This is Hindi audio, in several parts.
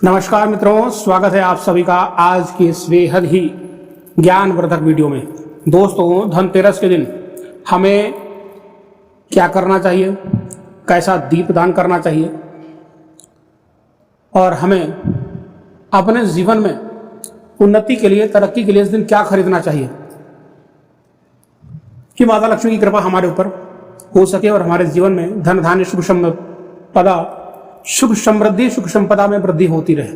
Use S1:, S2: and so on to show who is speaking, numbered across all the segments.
S1: नमस्कार मित्रों, स्वागत है आप सभी का आज की इस बेहद ही ज्ञानवर्धक वीडियो में। दोस्तों, धनतेरस के दिन हमें क्या करना चाहिए, कैसा दीप दान करना चाहिए और हमें अपने जीवन में उन्नति के लिए, तरक्की के लिए इस दिन क्या खरीदना चाहिए कि माता लक्ष्मी की कृपा हमारे ऊपर हो सके और हमारे जीवन में धन धान्य सुख संपदा, सुख समृद्धि, सुख संपदा में वृद्धि होती रहे।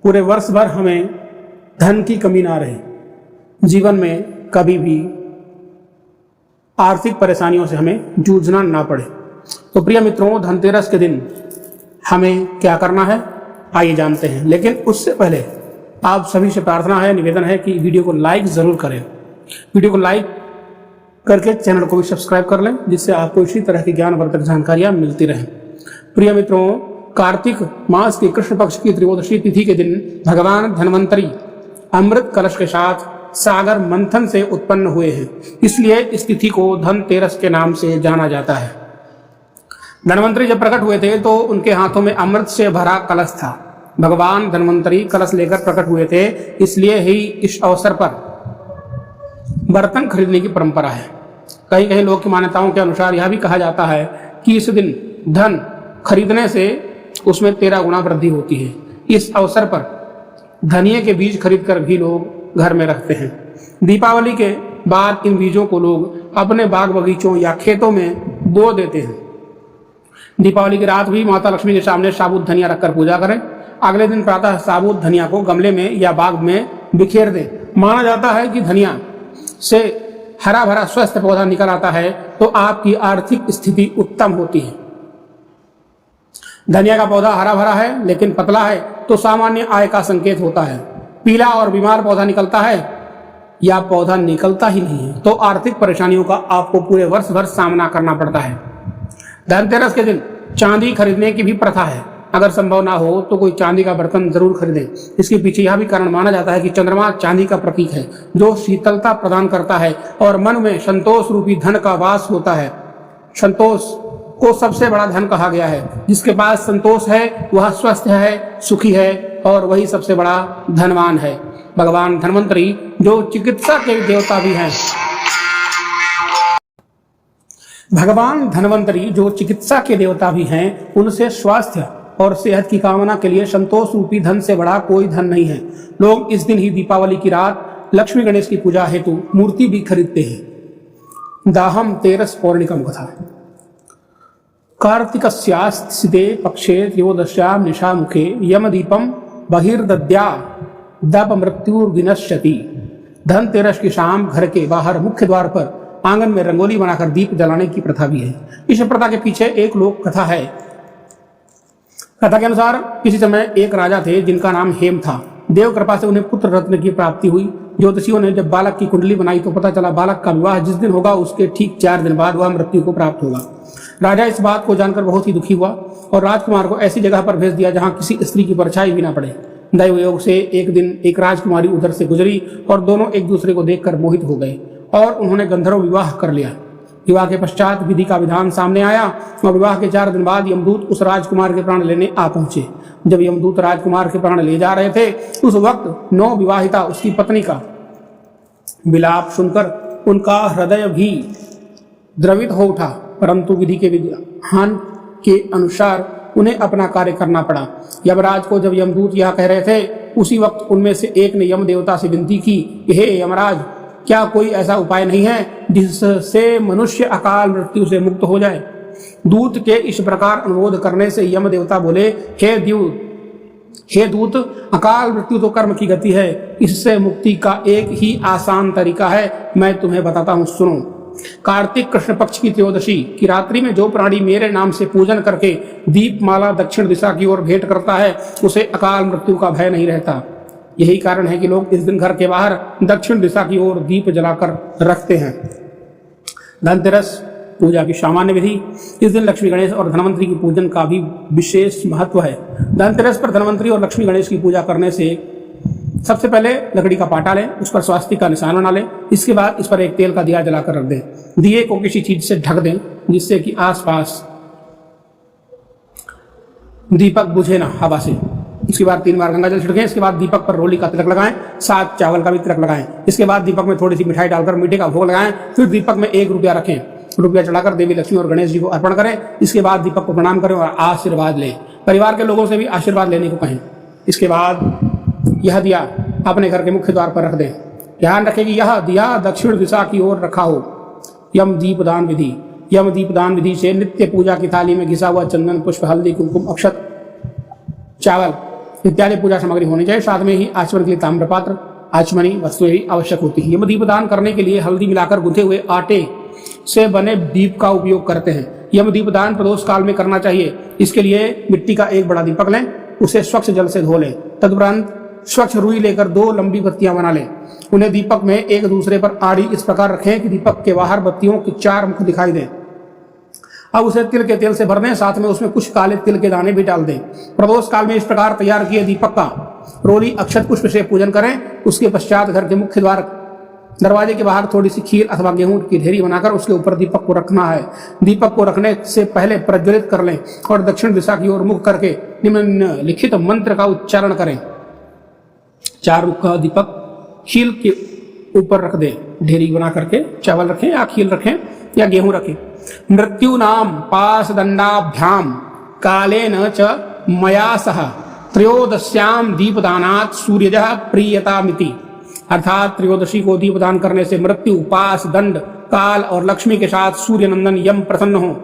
S1: पूरे वर्ष भर हमें धन की कमी ना रहे, जीवन में कभी भी आर्थिक परेशानियों से हमें जूझना ना पड़े। तो प्रिय मित्रों, धनतेरस के दिन हमें क्या करना है आइए जानते हैं। लेकिन उससे पहले आप सभी से प्रार्थना है, निवेदन है कि वीडियो को लाइक जरूर करें। वीडियो को लाइक करके चैनल को भी सब्सक्राइब कर लें, जिससे आपको इसी तरह की ज्ञानवर्धक जानकारियां मिलती रहें। प्रिय मित्रों, कार्तिक मास के कृष्ण पक्ष की त्रयोदशी तिथि के दिन भगवान धन्वंतरी अमृत कलश के साथ सागर मंथन से उत्पन्न हुए हैं, इसलिए इस तिथि को धनतेरस के नाम से जाना जाता है। धन्वंतरी जब प्रकट हुए थे तो उनके हाथों में अमृत से भरा कलश था। भगवान धन्वंतरी कलश लेकर प्रकट हुए थे, इसलिए ही इस अवसर पर बर्तन खरीदने की परंपरा है। कई कई लोक की मान्यताओं के अनुसार यह भी कहा जाता है कि इस दिन धन खरीदने से उसमें 13 गुना वृद्धि होती है। इस अवसर पर धनिये के बीज खरीदकर भी लोग घर में रखते हैं। दीपावली के बाद इन बीजों को लोग अपने बाग बगीचों या खेतों में बो देते हैं। दीपावली की रात भी माता लक्ष्मी के सामने साबुत धनिया रखकर पूजा करें। अगले दिन प्रातः साबुत धनिया को गमले में या बाग में बिखेर दें। माना जाता है कि धनिया से हरा भरा स्वस्थ पौधा निकल आता है तो आपकी आर्थिक स्थिति उत्तम होती है। धनिया का पौधा हरा भरा है लेकिन पतला है तो सामान्य आय का संकेत होता है। पीला और बीमार पौधा निकलता है या पौधा निकलता ही नहीं है तो आर्थिक परेशानियों का आपको पूरे वर्ष भर सामना करना पड़ता है। धनतेरस के दिन चांदी खरीदने की भी प्रथा है। अगर संभव ना हो तो कोई चांदी का बर्तन जरूर खरीदें। इसके पीछे यह भी कारण माना जाता है कि चंद्रमा चांदी का प्रतीक है, जो शीतलता प्रदान करता है और मन में संतोष रूपी धन का वास होता है। संतोष को सबसे बड़ा धन कहा गया है। जिसके पास संतोष है वह स्वस्थ है, सुखी है और वही सबसे बड़ा धनवान है। भगवान धन्वंतरी जो चिकित्सा के देवता भी हैं, भगवान धन्वंतरी जो चिकित्सा के देवता भी हैं, उनसे स्वास्थ्य और सेहत की कामना के लिए संतोष रूपी धन से बड़ा कोई धन नहीं है। लोग इस दिन ही दीपावली की रात लक्ष्मी गणेश की पूजा हेतु मूर्ति भी खरीदते हैं। दाहम तेरस पौर्णिकम कथा। कार्तिकस्यास्ते पक्षे त्रयोदश्याम निशामुखे यमदीपम बहिर्दद्या दप मृत्युर्विनश्यति। धनतेरस की शाम घर के बाहर मुख्य द्वार पर आंगन में रंगोली बनाकर दीप जलाने की प्रथा भी है। इस प्रथा के पीछे एक लोक कथा है। कथा के अनुसार किसी समय एक राजा थे जिनका नाम हेम था। देव कृपा से उन्हें पुत्र रत्न की प्राप्ति हुई। ज्योतिषियों ने जब बालक की कुंडली बनाई तो पता चला बालक का विवाह जिस दिन होगा उसके ठीक 4 दिन बाद वह मृत्यु को प्राप्त होगा। राजा इस बात को जानकर बहुत ही दुखी हुआ और राजकुमार को ऐसी जगह पर भेज दिया जहां किसी स्त्री की परछाई भी ना पड़े। दैव योग से एक दिन एक राजकुमारी उधर से गुजरी और दोनों एक दूसरे को देखकर मोहित हो गए और उन्होंने गंधर्व विवाह कर लिया। विवाह के पश्चात विधि का विधान सामने आया और विवाह के 4 दिन बाद यमदूत उस राजकुमार के प्राण लेने आ पहुंचे। जब यमदूत राजकुमार के प्राण ले जा रहे थे उस वक्त नवविवाहिता उसकी पत्नी का विलाप सुनकर उनका हृदय भी द्रवित हो उठा, परंतु विधि के विधान के अनुसार उन्हें अपना कार्य करना पड़ा। यमराज को जब यमदूत यह कह रहे थे उसी वक्त उनमें से एक ने यम देवता से विनती की, हे यमराज, क्या कोई ऐसा उपाय नहीं है जिससे मनुष्य अकाल मृत्यु से मुक्त हो जाए। दूत के इस प्रकार अनुरोध करने से यम देवता बोले, हे दूत, अकाल मृत्यु तो कर्म की गति है, इससे मुक्ति का एक ही आसान तरीका है, मैं तुम्हें बताता हूँ, सुनो। कार्तिक कृष्ण पक्ष की त्रयोदशी की रात्रि में जो प्राणी मेरे नाम से पूजन करके दीप माला दक्षिण दिशा की ओर भेंट करता है उसे अकाल मृत्यु का भय नहीं रहता। यही कारण है कि लोग इस दिन घर के बाहर दक्षिण दिशा की ओर दीप जलाकर रखते हैं। धनतेरस पूजा की सामान्य विधि। इस दिन लक्ष्मी गणेश और धन्वंतरी की पूजन का भी विशेष महत्व है। धनतेरस पर धन्वंतरी और लक्ष्मी गणेश की पूजा करने से सबसे पहले लकड़ी का पाटा लें, उस पर स्वास्तिक का निशान बना लें। इसके बाद इस पर एक तेल का दिया जलाकर रख दें। दिए को किसी चीज से ढक दें जिससे कि आसपास दीपक बुझे ना हवा से। इसके बाद 3 बार गंगा जल छिड़कें। इसके बाद दीपक पर रोली का तिलक लगाएं, 7 चावल का भी तिलक लगाएं। इसके बाद दीपक में थोड़ी सी मिठाई डालकर मीठे का भोग लगाएं। फिर दीपक में 1 रुपया रखें, रुपया चढ़ाकर देवी लक्ष्मी और गणेश जी को अर्पण करें। इसके बाद दीपक को प्रणाम करें और आशीर्वाद लें। परिवार के लोगों से भी आशीर्वाद लेने को कहें। इसके बाद यह दिया अपने घर के मुख्य द्वार पर रख दें। ध्यान रखें कि यह दिया दक्षिण दिशा की ओर रखा हो। यम दीपदान विधि। यम दीपदान विधि से नित्य पूजा की थाली में घिसा हुआ चंदन, पुष्प, हल्दी, कुमकुम, अक्षत, चावल इत्यादि पूजा सामग्री होनी चाहिए। साथ में ही आचमन के लिए ताम्र पात्र, आचमनी वस्तुएं भी आवश्यक होती है। यम दीपदान करने के लिए हल्दी मिलाकर गुथे हुए आटे से बने दीप का उपयोग करते हैं। यम दीपदान प्रदोष काल में करना चाहिए। इसके लिए मिट्टी का एक बड़ा दीपक लें, उसे स्वच्छ जल से धो लें। तदुपरांत स्वच्छ रुई लेकर 2 लंबी बत्तियां बना लें। उन्हें दीपक में एक दूसरे पर आड़ी इस प्रकार रखें कि दीपक के बाहर बत्तियों के 4 मुख दिखाई दें। अब उसे तिल के तेल से भर दें, साथ में उसमें कुछ काले तिल के दाने भी डाल दें। प्रदोष काल में इस प्रकार तैयार किए दीपक का रोली अक्षत पुष्प से पूजन करें। उसके पश्चात घर के मुख्य द्वार दरवाजे के बाहर थोड़ी सी खीर अथवा गेहूं की ढेरी बनाकर उसके ऊपर दीपक को रखना है। दीपक को रखने से पहले प्रज्वलित कर लें और दक्षिण दिशा की ओर मुख करके निम्नलिखित मंत्र का उच्चारण करें। 4 मुख का दीपक खील के ऊपर रख दें। ढेरी बना करके चावल रखें या खील रखें या गेहूं रखें। मृत्यु नाम पास दंडाभ्याम कालेन च मया सह त्रयोदश्याम दीपदानात् सूर्यजः प्रीयतामिति। अर्थात त्रयोदशी को दीपदान करने से मृत्यु, पास, दंड, काल और लक्ष्मी के साथ सूर्य नंदन यम प्रसन्न हो।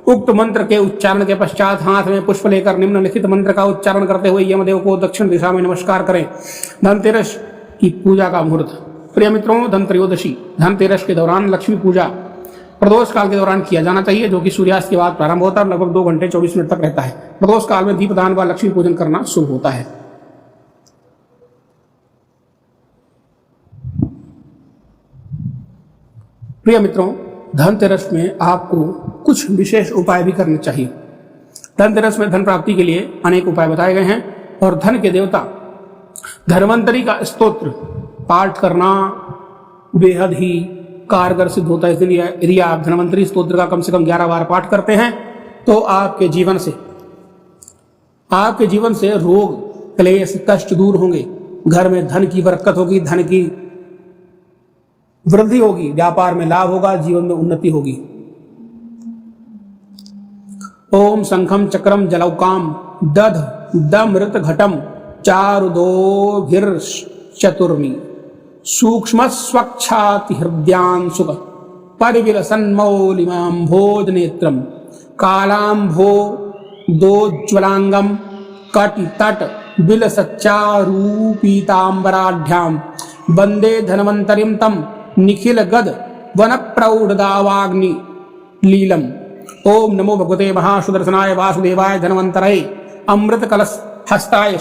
S1: उक्त मंत्र के उच्चारण के पश्चात हाथ में पुष्प लेकर निम्नलिखित मंत्र का उच्चारण करते हुए यमदेव को दक्षिण दिशा में नमस्कार करें। धनतेरस की पूजा का मुहूर्त। प्रिय मित्रों, धनत्रयोदशी धनतेरस के दौरान लक्ष्मी पूजा प्रदोष काल के दौरान किया जाना चाहिए, जो कि सूर्यास्त के बाद प्रारंभ होता है और लगभग 2 घंटे 24 मिनट तक रहता है। प्रदोष काल में दीपदान व लक्ष्मी पूजन करना शुभ होता है। प्रिय मित्रों, धनतेरस में आपको कुछ विशेष उपाय भी करने चाहिए। धनतेरस में धन प्राप्ति के लिए अनेक उपाय बताए गए हैं और धन के देवता धन्वंतरी का स्तोत्र पाठ करना बेहद ही कारगर सिद्ध होता है। इस दिन यदि आप धन्वंतरी स्तोत्र का कम से कम 11 बार पाठ करते हैं तो आपके जीवन से रोग, क्लेश, कष्ट दूर होंगे। घर में धन की बरकत होगी, धन की वृद्धि होगी, व्यापार में लाभ होगा, जीवन में उन्नति होगी। ओम शंखम चक्रम जलौकाम दध दमृत घटम चारुदोभिर्चतुर्मी सूक्ष्म स्वच्छाति हृदयां सुख परिविलसन्मौलिमां भोज नेत्रम कालांभो दोज्ज्वलांगम कटि तट बिलसच्चारूपीतांबराढ्यां वंदे धन्वंतरिं तम निखिल गद वन प्रौढ़दावाग्नि लीलम। ओम नमो भगवते महासुदर्शनाय वासुदेवाय धन्वंतरये अमृत कलश हस्ताय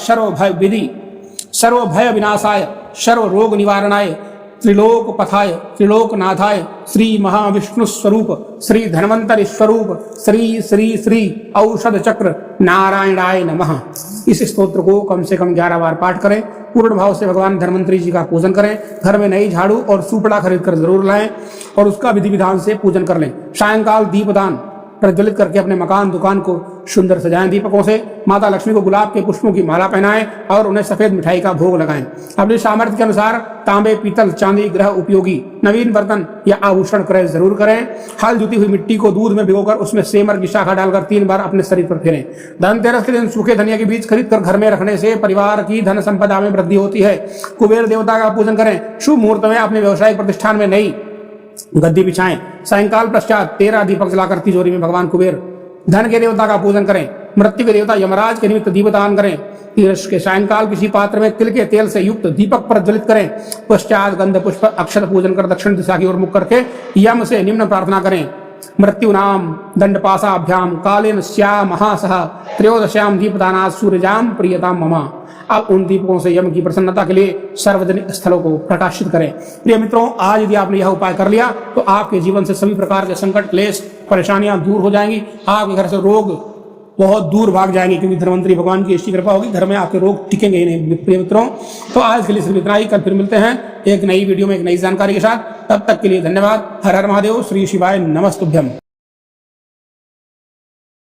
S1: सर्वभय विनाशाय सर्व रोग निवारणाय त्रिलोक पथाय त्रिलोकनाथाय श्री महाविष्णु स्वरूप श्री धन्वंतरि स्वरूप श्री श्री श्री औषध चक्र नारायणाय नमः। इस स्तोत्र को कम से कम 11 बार पाठ करें। पूर्ण भाव से भगवान धन्वंतरि जी का पूजन करें। घर में नई झाड़ू और सुपड़ा खरीद कर जरूर लाएं और उसका विधि विधान से पूजन कर लें। सायंकाल दीपदान प्रज्वलित करके अपने मकान दुकान को सुंदर सजाएं। दीपकों से माता लक्ष्मी को गुलाब के पुष्पों की माला पहनाएं और उन्हें सफेद मिठाई का भोग लगाएं। अपनी सामर्थ्य के अनुसार तांबे, पीतल, चांदी, ग्रह उपयोगी नवीन बर्तन या आभूषण क्रय जरूर करें। हल जुती हुई मिट्टी को दूध में भिगोकर उसमें सेमर की शाखा डालकर 3 बार अपने शरीर पर फेरें। धनतेरस के दिन सूखे धनिया के बीज खरीद कर घर में रखने से परिवार की धन संपदा में वृद्धि होती है। कुबेर देवता का पूजन करें। शुभ मुहूर्त में अपने व्यवसायिक प्रतिष्ठान में नई गद्दी बिछाएं। सायंकाल पश्चात 13 दीपक जलाकर तिजोरी में भगवान कुबेर धन के देवता का पूजन करें। मृत्यु के देवता यमराज के निमित्त दीपदान करें। तीरस के सायंकाल किसी पात्र में तिल के तेल से युक्त दीपक प्रज्वलित करें। पश्चात गंध पुष्प अक्षत पूजन कर दक्षिण दिशा की ओर मुख करके यम से निम्न प्रार्थना करें। मृत्यु नाम दंडपाशाभ्याम कालेन स्या महासह त्रयोदश्याम दीपदानात् सूर्यजाम प्रियताम मम। अब उन दीपकों से यम की प्रसन्नता के लिए सार्वजनिक स्थलों को प्रकाशित करें। प्रिय मित्रों, आज यदि आपने यह उपाय कर लिया तो आपके जीवन से सभी प्रकार के संकट, क्लेश, परेशानियां दूर हो जाएंगी। आपके घर से रोग बहुत दूर भाग जाएंगे, क्योंकि धन्वंतरि भगवान की ऐसी कृपा होगी, घर में आपके रोग टिकेंगे ही नहीं। प्रिय मित्रों, तो आज के लिए सिर्फ इतना ही। कल फिर मिलते हैं एक नई वीडियो में एक नई जानकारी के साथ। तब तक के लिए धन्यवाद। हर हर महादेव। श्री शिवाय नमस्तुभ्यम।